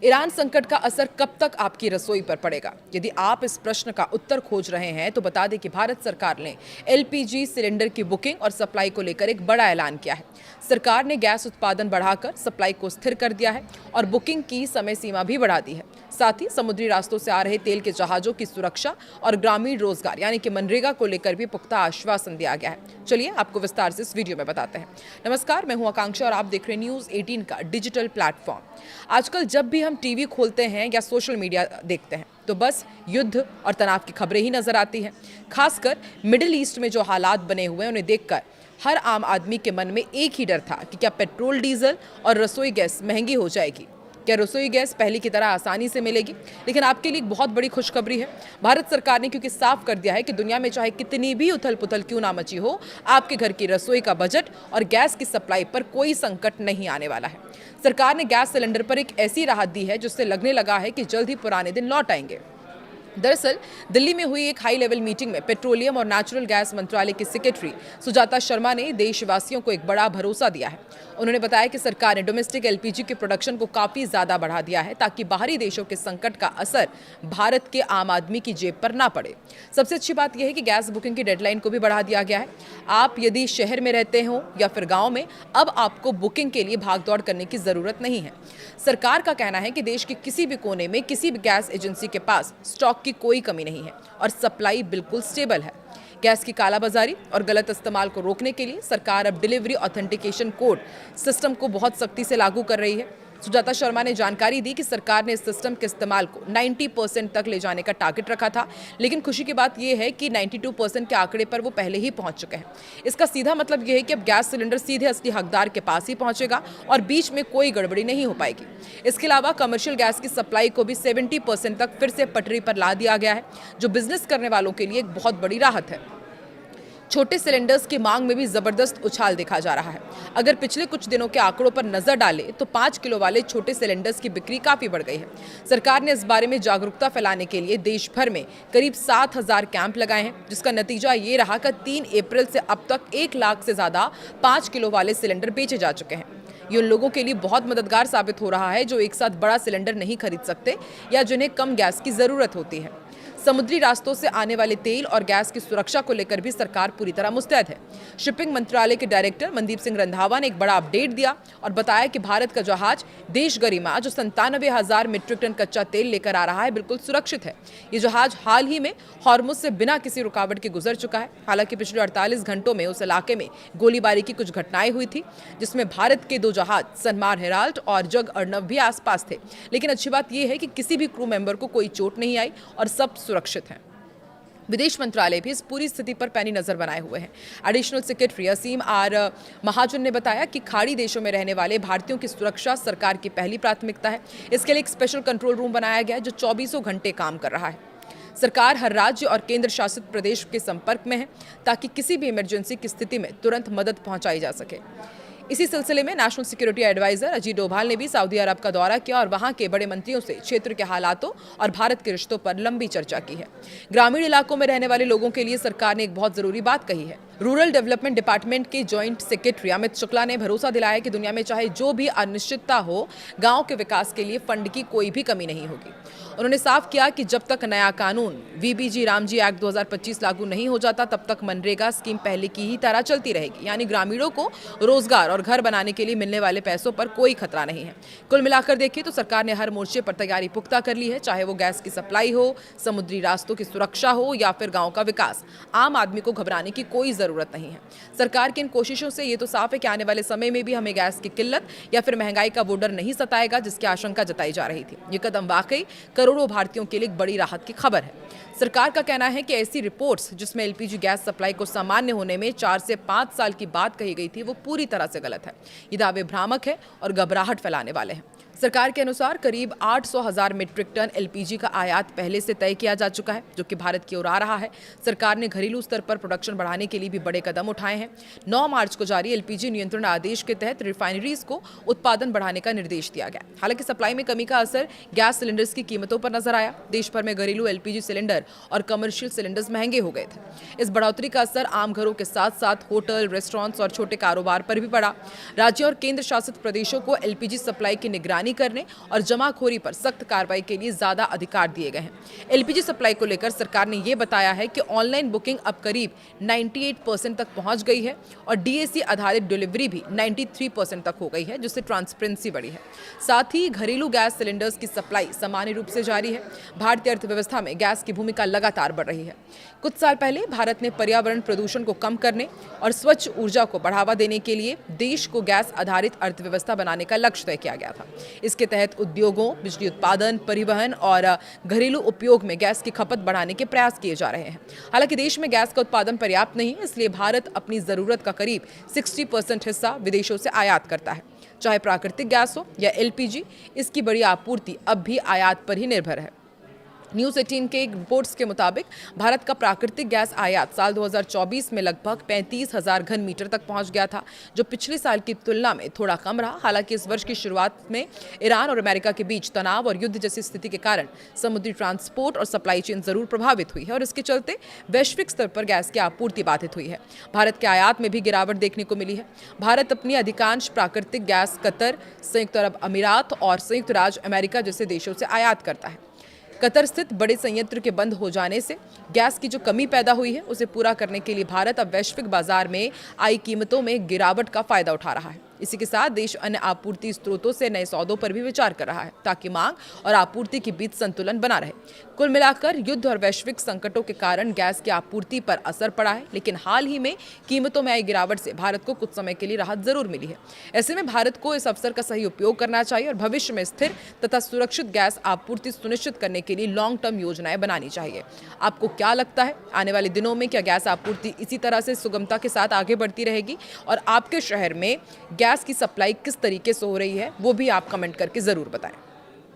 Iran संकट का असर कब तक आपकी रसोई पर पड़ेगा? यदि आप इस प्रश्न का उत्तर खोज रहे हैं तो बता दें कि भारत सरकार ने एलपीजी सिलेंडर की बुकिंग और सप्लाई को लेकर एक बड़ा ऐलान किया है। सरकार ने गैस उत्पादन बढ़ाकर सप्लाई को स्थिर कर दिया है और बुकिंग की समय सीमा भी बढ़ा दी है। साथ ही समुद्री रास्तों से आ रहे तेल के जहाजों की सुरक्षा और ग्रामीण रोजगार यानी कि मनरेगा को लेकर भी पुख्ता आश्वासन दिया गया है। चलिए आपको विस्तार से इस वीडियो में बताते हैं। नमस्कार, मैं हूं आकांक्षा और आप देख रहे हैं न्यूज़ 18 का डिजिटल प्लेटफॉर्म। आजकल जब भी हम टीवी खोलते हैं या सोशल मीडिया देखते हैं तो बस युद्ध और तनाव की खबरें ही नजर आती हैं। खासकर मिडिल ईस्ट में जो हालात बने हुए हैं उन्हें देखकर हर आम आदमी के मन में एक ही डर था कि क्या पेट्रोल, डीजल और रसोई गैस महंगी हो जाएगी। क्या रसोई गैस पहले की तरह आसानी से मिलेगी? लेकिन आपके लिए एक बहुत बड़ी खुशखबरी है। भारत सरकार ने क्योंकि साफ कर दिया है कि दुनिया में चाहे कितनी भी उथल पुथल क्यों ना मची हो, आपके घर की रसोई का बजट और गैस की सप्लाई पर कोई संकट नहीं आने वाला है। सरकार ने गैस सिलेंडर पर एक ऐसी राहत दी है जिससे लगने लगा है कि जल्द ही पुराने दिन लौट आएंगे। दरअसल दिल्ली में हुई एक हाई लेवल मीटिंग में पेट्रोलियम और नेचुरल गैस मंत्रालय की सेक्रेटरी सुजाता शर्मा ने देशवासियों को एक बड़ा भरोसा दिया है। उन्होंने बताया कि सरकार ने डोमेस्टिक एलपीजी के प्रोडक्शन को काफी ज्यादा बढ़ा दिया है ताकि बाहरी देशों के संकट का असर भारत के आम आदमी की जेब पर ना पड़े। सबसे अच्छी बात यह है कि गैस बुकिंग की डेडलाइन को भी बढ़ा दिया गया है। आप यदि शहर में रहते हो या फिर गाँव में, अब आपको बुकिंग के लिए भागदौड़ करने की जरूरत नहीं है। सरकार का कहना है कि देश के किसी भी कोने में किसी भी गैस एजेंसी के पास स्टॉक की कोई कमी नहीं है और सप्लाई बिल्कुल स्टेबल है। गैस की कालाबाजारी और गलत इस्तेमाल को रोकने के लिए सरकार अब डिलीवरी ऑथेंटिकेशन कोड सिस्टम को बहुत सख्ती से लागू कर रही है। सुजाता शर्मा ने जानकारी दी कि सरकार ने इस सिस्टम के इस्तेमाल को 90% तक ले जाने का टारगेट रखा था, लेकिन खुशी की बात यह है कि 92% के आंकड़े पर वो पहले ही पहुंच चुके हैं। इसका सीधा मतलब यह है कि अब गैस सिलेंडर सीधे असली हकदार के पास ही पहुंचेगा और बीच में कोई गड़बड़ी नहीं हो पाएगी। इसके अलावा कमर्शियल गैस की सप्लाई को भी 70% तक फिर से पटरी पर ला दिया गया है, जो बिजनेस करने वालों के लिए एक बहुत बड़ी राहत है। छोटे सिलेंडर्स की मांग में भी जबरदस्त उछाल देखा जा रहा है। अगर पिछले कुछ दिनों के आंकड़ों पर नजर डालें तो 5 किलो वाले छोटे सिलेंडर्स की बिक्री काफी बढ़ गई है। सरकार ने इस बारे में जागरूकता फैलाने के लिए देश भर में करीब 7,000 कैंप लगाए हैं, जिसका नतीजा ये रहा कि 3 अप्रैल से अब तक 1 लाख से ज्यादा 5 किलो वाले सिलेंडर बेचे जा चुके हैं। ये उन लोगों के लिए बहुत मददगार साबित हो रहा है जो एक साथ बड़ा सिलेंडर नहीं खरीद सकते या जिन्हें कम गैस की जरूरत होती है। समुद्री रास्तों से आने वाले तेल और गैस की सुरक्षा को लेकर भी सरकार पूरी तरह मुस्तैद है। शिपिंग मंत्रालय के डायरेक्टर मनदीप सिंह रंधावा ने एक बड़ा अपडेट दिया और बताया कि भारत का जहाज देश गरिमा जो 97,000 मीट्रिक टन कच्चा तेल लेकर आ रहा है, बिल्कुल सुरक्षित है। ये जहाज हाल ही में हॉर्मुज से बिना किसी रुकावट के गुजर चुका है। हालांकि पिछले 48 घंटों में उस इलाके में गोलीबारी की कुछ घटनाएं हुई थी, जिसमें भारत के 2 जहाज सनमार हेराल्ड और जग अर्नव भी आसपास थे। लेकिन अच्छी बात यह है कि किसी भी क्रू मेंबर को कोई चोट नहीं आई और सब सुरक्षित हैं। विदेश मंत्रालय भी इस पूरी स्थिति पर पैनी नजर बनाए हुए हैं। एडिशनल सेक्रेटरी असीम आर महाजन ने बताया कि खाड़ी देशों में रहने वाले भारतीयों की सुरक्षा सरकार की पहली प्राथमिकता है। इसके लिए एक स्पेशल कंट्रोल रूम बनाया गया है जो 24 घंटे काम कर रहा है। सरकार हर राज्य और केंद्र शासित प्रदेश के संपर्क में है ताकि किसी भी इमरजेंसी की स्थिति में तुरंत मदद पहुंचाई जा सके। इसी सिलसिले में national security adviser Ajit Doval ने भी सऊदी अरब का दौरा किया और वहां के बड़े मंत्रियों से क्षेत्र के हालातों और भारत के रिश्तों पर लंबी चर्चा की है। ग्रामीण इलाकों में रहने वाले लोगों के लिए सरकार ने एक बहुत जरूरी बात कही है। रूरल डेवलपमेंट डिपार्टमेंट के जॉइंट सेक्रेटरी अमित शुक्ला ने भरोसा दिलाया कि दुनिया में चाहे जो भी अनिश्चितता हो, गांव के विकास के लिए फंड की कोई भी कमी नहीं होगी। उन्होंने साफ किया कि जब तक नया कानून वीबीजी रामजी एक्ट 2025 लागू नहीं हो जाता, तब तक मनरेगा स्कीम पहले की ही तरह चलती रहेगी, यानी ग्रामीणों को रोजगार और घर बनाने के लिए मिलने वाले पैसों पर कोई खतरा नहीं है। कुल मिलाकर देखिए तो सरकार ने हर मोर्चे पर तैयारी पुख्ता कर ली है, चाहे वो गैस की सप्लाई हो, समुद्री रास्तों की सुरक्षा हो या फिर गाँव का विकास। आम आदमी को घबराने की कोई जरूरत नहीं है। सरकार की इन कोशिशों से ये तो साफ है कि आने वाले समय में भी हमें गैस की किल्लत या फिर महंगाई का वो डर नहीं सताएगा जिसकी आशंका जताई जा रही थी। ये कदम वाकई करोड़ों भारतीयों के लिए एक बड़ी राहत की खबर है। सरकार का कहना है कि ऐसी रिपोर्ट्स जिसमें एलपीजी गैस सप्लाई को सामान्य होने में 4 से 5 साल की बात कही गई थी, वो पूरी तरह से गलत है। ये दावे भ्रामक है और घबराहट फैलाने वाले हैं। सरकार के अनुसार करीब 800,000 मीट्रिक टन एलपीजी का आयात पहले से तय किया जा चुका है, जो कि भारत की ओर आ रहा है। सरकार ने घरेलू स्तर पर प्रोडक्शन बढ़ाने के लिए भी बड़े कदम उठाए हैं। 9 मार्च को जारी एलपीजी नियंत्रण आदेश के तहत रिफाइनरीज को उत्पादन बढ़ाने का निर्देश दिया गया। हालांकि सप्लाई में कमी का असर गैस सिलेंडर्स की कीमतों पर नजर आया। देश भर में घरेलू एलपीजी सिलेंडर और कमर्शियल सिलेंडर्स महंगे हो गए थे। इस बढ़ोतरी का असर आम घरों के साथ साथ होटल, रेस्टोरेंट्स और छोटे कारोबार पर भी पड़ा। राज्य और केंद्र शासित प्रदेशों को एलपीजी सप्लाई की निगरानी निगरानी करने और जमाखोरी पर सख्त कार्रवाई के लिए ज्यादा अधिकार दिए गए हैं। एलपीजी सप्लाई को लेकर सरकार ने यह बताया है कि ऑनलाइन बुकिंग अब करीब 98% तक पहुंच गई है और डीएसी आधारित डिलीवरी भी 93% तक हो गई है, जिससे ट्रांसपेरेंसी बढ़ी है। साथ ही घरेलू गैस सिलेंडर्स की सप्लाई सामान्य रूप से जारी है। भारतीय अर्थव्यवस्था में गैस की भूमिका लगातार बढ़ रही है। कुछ साल पहले भारत ने पर्यावरण प्रदूषण को कम करने और स्वच्छ ऊर्जा को बढ़ावा देने के लिए देश को गैस आधारित अर्थव्यवस्था बनाने का लक्ष्य तय किया गया था। इसके तहत उद्योगों, बिजली उत्पादन, परिवहन और घरेलू उपयोग में गैस की खपत बढ़ाने के प्रयास किए जा रहे हैं। हालांकि देश में गैस का उत्पादन पर्याप्त नहीं है, इसलिए भारत अपनी जरूरत का करीब 60% हिस्सा विदेशों से आयात करता है। चाहे प्राकृतिक गैस हो या एलपीजी, इसकी बड़ी आपूर्ति अब भी आयात पर ही निर्भर है। न्यूज़ 18 के रिपोर्ट्स के मुताबिक भारत का प्राकृतिक गैस आयात साल 2024 में लगभग 35,000 घन मीटर तक पहुंच गया था, जो पिछले साल की तुलना में थोड़ा कम रहा। हालांकि इस वर्ष की शुरुआत में ईरान और अमेरिका के बीच तनाव और युद्ध जैसी स्थिति के कारण समुद्री ट्रांसपोर्ट और सप्लाई चेन जरूर प्रभावित हुई है और इसके चलते वैश्विक स्तर पर गैस की आपूर्ति बाधित हुई है। भारत के आयात में भी गिरावट देखने को मिली है। भारत अपनी अधिकांश प्राकृतिक गैस कतर, संयुक्त अरब अमीरात और संयुक्त राज्य अमेरिका जैसे देशों से आयात करता है। कतर स्थित बड़े संयंत्र के बंद हो जाने से गैस की जो कमी पैदा हुई है, उसे पूरा करने के लिए भारत अब वैश्विक बाजार में आई कीमतों में गिरावट का फायदा उठा रहा है। इसी के साथ देश अन्य आपूर्ति स्रोतों से नए सौदों पर भी विचार कर रहा है, ताकि मांग और आपूर्ति के बीच संतुलन बना रहे। कुल मिलाकर युद्ध और वैश्विक संकटों के कारण गैस की आपूर्ति पर असर पड़ा है, लेकिन हाल ही में कीमतों में आई गिरावट से भारत को कुछ समय के लिए राहत जरूर मिली है। ऐसे में भारत को इस अवसर का सही उपयोग करना चाहिए और भविष्य में स्थिर तथा सुरक्षित गैस आपूर्ति सुनिश्चित करने के लिए लॉन्ग टर्म योजनाएं बनानी चाहिए। आपको क्या लगता है, आने वाले दिनों में क्या गैस आपूर्ति इसी तरह से सुगमता के साथ आगे बढ़ती रहेगी और आपके शहर में गैस की सप्लाई किस तरीके से हो रही है, वो भी आप कमेंट करके जरूर बताएं।